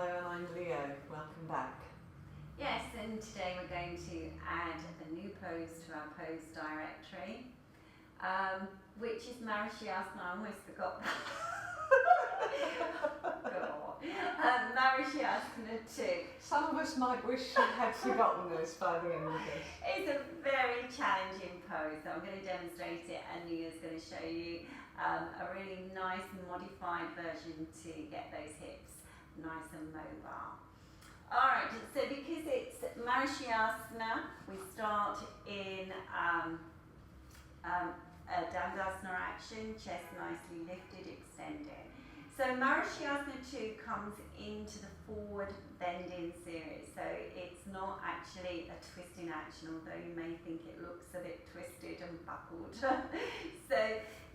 Hello, and I'm Leo. Welcome back. Yes, and today we're going to add a new pose to our pose directory, which is Marychiasana. I almost forgot that. Marychiasana II. Some of us might wish we had forgotten this by the end of this. It's a very challenging pose, so I'm going to demonstrate it, and Leo's going to show you a really nice modified version to get those hips nice and mobile. Alright, so because it's Marichyasana, we start in a Dandasana action, chest nicely lifted, extended. So Marychiasana II comes into the forward bending series, so it's not actually a twisting action, although you may think it looks a bit twisted and buckled. So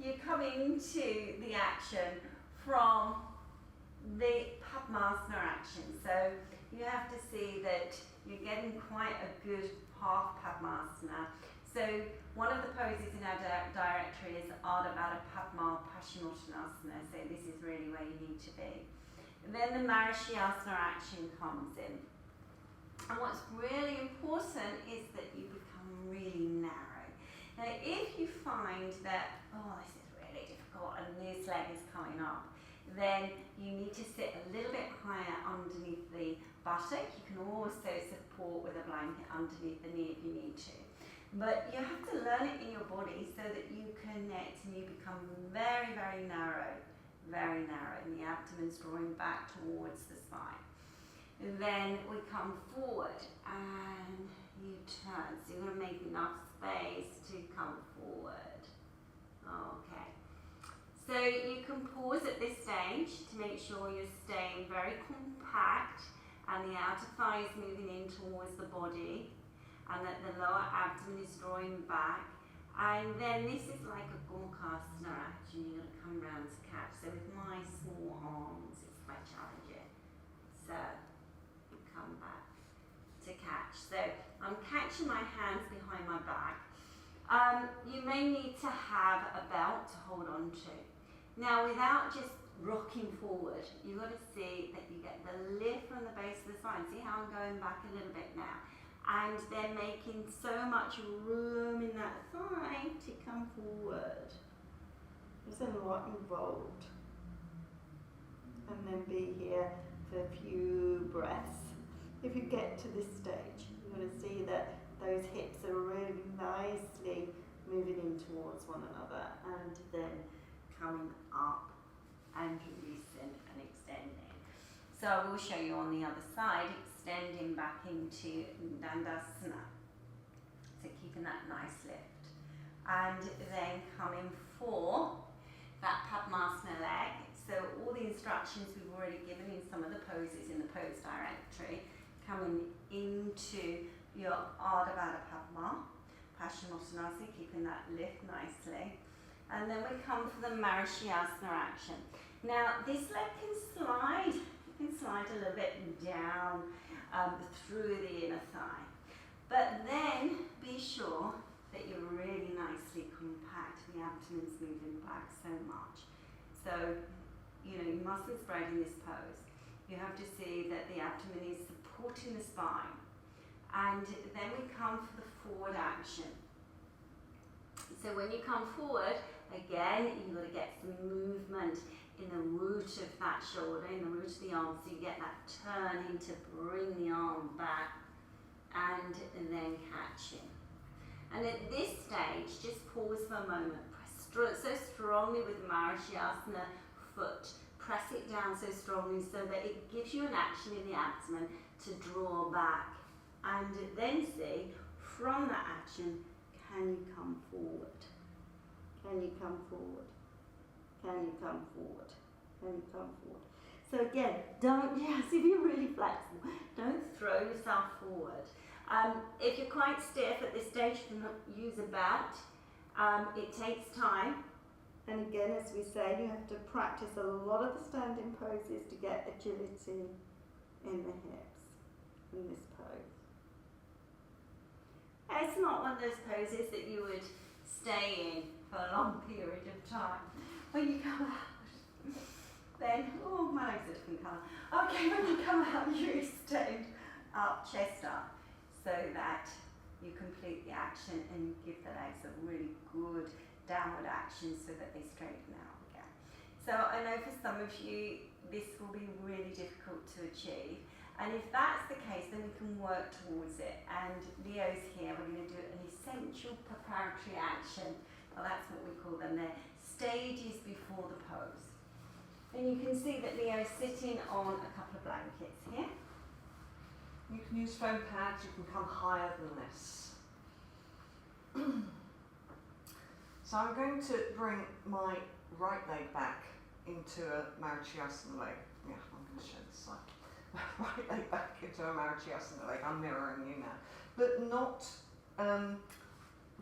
you come into the action from the Padmasana action. So you have to see that you're getting quite a good half Padmasana. So one of the poses in our directory is Ardha Baddha Padma Paschimottanasana, so this is really where you need to be. And then the Marychiasana action comes in. And what's really important is that you become really narrow. Now if you find that, oh, this is really difficult and this leg is coming up, then you need to sit a little bit higher underneath the buttock. You can also support with a blanket underneath the knee if you need to. But you have to learn it in your body so that you connect and you become very, very narrow, and the abdomen's drawing back towards the spine. And then we come forward and you turn. So you're going to make enough space to come forward. Okay. So you can pause at this stage to make sure you're staying very compact and the outer thigh is moving in towards the body and that the lower abdomen is drawing back. And then this is like a Gorkasana action. You're going to come round to catch. So with my small arms, it's quite challenging. So you come back to catch. So I'm catching my hands behind my back. You may need to have a belt to hold on to. Now, without just rocking forward, you've got to see that you get the lift from the base of the spine. See how I'm going back a little bit now? And then making so much room in that thigh to come forward. There's a lot involved. And then be here for a few breaths. If you get to this stage, you're going to see that those hips are really nicely moving in towards one another, and then coming up and releasing and extending. So I will show you on the other side, extending back into Dandasana. So keeping that nice lift. And then coming for that Padmasana leg. So all the instructions we've already given in some of the poses in the pose directory, coming into your Ardha Baddha Padma Paschimottanasana, keeping that lift nicely. And then we come for the Marychiasana action. Now this leg can slide, a little bit down through the inner thigh. But then be sure that you're really nicely compact. The abdomen's moving back so much. So, you know, you mustn't spread in this pose. You have to see that the abdomen is supporting the spine. And then we come for the forward action. So when you come forward, again, you've got to get some movement in the root of that shoulder, in the root of the arm, so you get that turning to bring the arm back and then catching. And at this stage, just pause for a moment. Press so strongly with the Marychiasana foot. Press it down so strongly so that it gives you an action in the abdomen to draw back. And then see, from that action, can you come forward? Can you come forward? Can you come forward? Can you come forward? So again, if you're really flexible, don't throw yourself forward. If you're quite stiff at this stage, you can use a belt. It takes time. And again, as we say, you have to practice a lot of the standing poses to get agility in the hips in this pose. It's not one of those poses that you would stay in for a long period of time. When you come out, Then, oh, my legs are a different colour. Okay, when you come out, you extend up, chest up, so that you complete the action and give the legs a really good downward action so that they straighten out again. So I know for some of you, this will be really difficult to achieve. And if that's the case, then we can work towards it. And Leo's here, we're going to do an essential preparatory action. Well, that's what we call them. They're stages before the pose. And you can see that Leo's sitting on a couple of blankets here. You can use foam pads, you can come higher than this. So I'm going to bring my right leg back into a Marychiasana leg. Yeah, I'm going to show this side. Right leg back into a Marychiasana leg. I'm mirroring you now. But not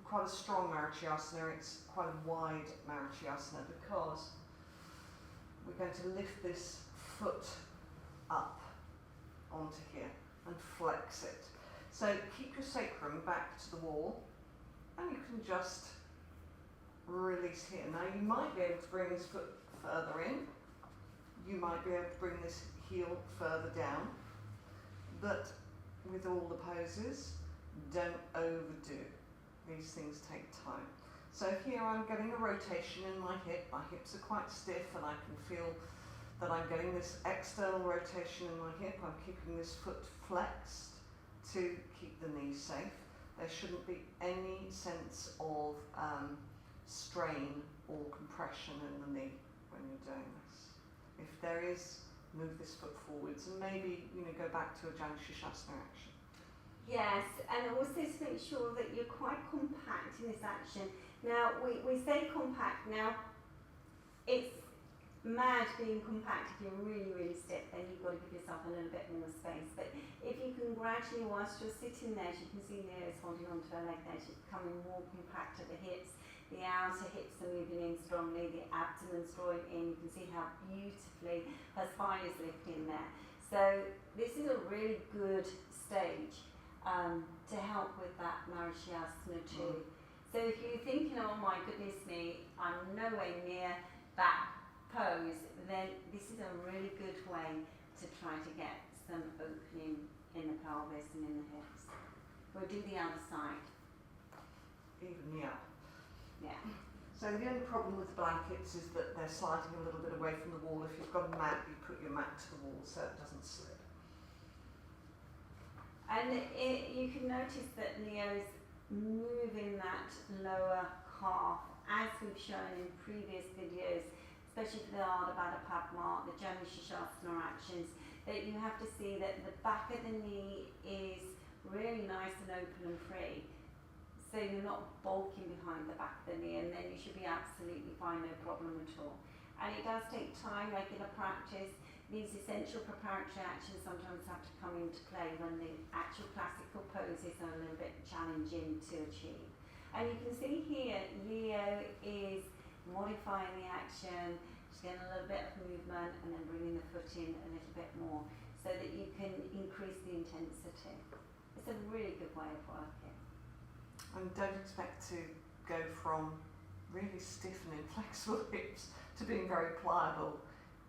quite a strong Marychiasana, it's quite a wide Marychiasana because we're going to lift this foot up onto here and flex it. So keep your sacrum back to the wall and you can just release here. Now you might be able to bring this foot further in, you might be able to bring this heel further down, but with all the poses, don't overdo. These things take time. So here I'm getting a rotation in my hips are quite stiff and I can feel that I'm getting this external rotation in my hip. I'm keeping this foot flexed to keep the knees safe. There shouldn't be any sense of strain or compression in the knee when you're doing this. If there is, move this foot forwards and maybe go back to a Marychiasana action. Yes, and also to make sure that you're quite compact in this action. Now, we say compact. Now, it's mad being compact. If you're really, really stiff, then you've got to give yourself a little bit more space. But if you can gradually, whilst you're sitting there, as you can see Leo's holding onto her leg there, she's becoming more compact at the hips. The outer hips are moving in strongly, the abdomen's drawing in. You can see how beautifully her spine is lifting there. So this is a really good stage to help with that Marychiasana II. So if you're thinking, oh my goodness me, I'm nowhere near that pose, then this is a really good way to try to get some opening in the pelvis and in the hips. We'll do the other side. Even, yeah. Yeah. So the only problem with blankets is that they're sliding a little bit away from the wall. If you've got a mat, you put your mat to the wall so it doesn't slip. And you can notice that Leo's moving that lower calf, as we've shown in previous videos, especially for the Ardha Baddha Padma, the Marychiasana actions, that you have to see that the back of the knee is really nice and open and free. So you're not bulking behind the back of the knee, and then you should be absolutely fine, no problem at all. And it does take time, regular practice. These essential preparatory actions sometimes have to come into play when the actual classical poses are a little bit challenging to achieve. And you can see here, Leo is modifying the action, she's getting a little bit of movement and then bringing the foot in a little bit more so that you can increase the intensity. It's a really good way of working. And don't expect to go from really stiff and inflexible hips to being very pliable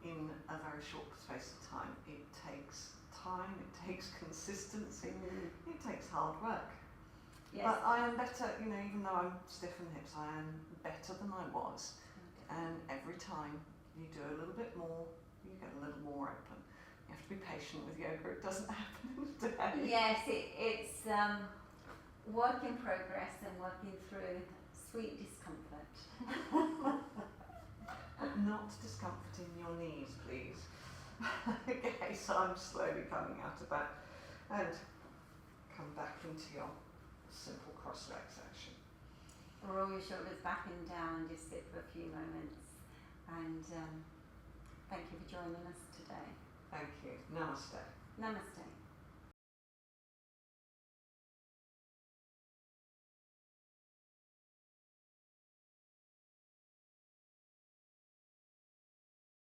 in a very short space of time. It takes time, it takes consistency, it takes hard work. Yes. But I am better, even though I'm stiff in the hips, I am better than I was. Okay. And every time you do a little bit more, you get a little more open. You have to be patient with yoga, it doesn't happen in a day. Yes, it's work in progress and working through sweet discomfort. But not discomforting your knees, please. Okay, so I'm slowly coming out of that and come back into your simple cross leg section. Roll your shoulders back and down and just sit for a few moments. And thank you for joining us today. Thank you. Namaste. Namaste.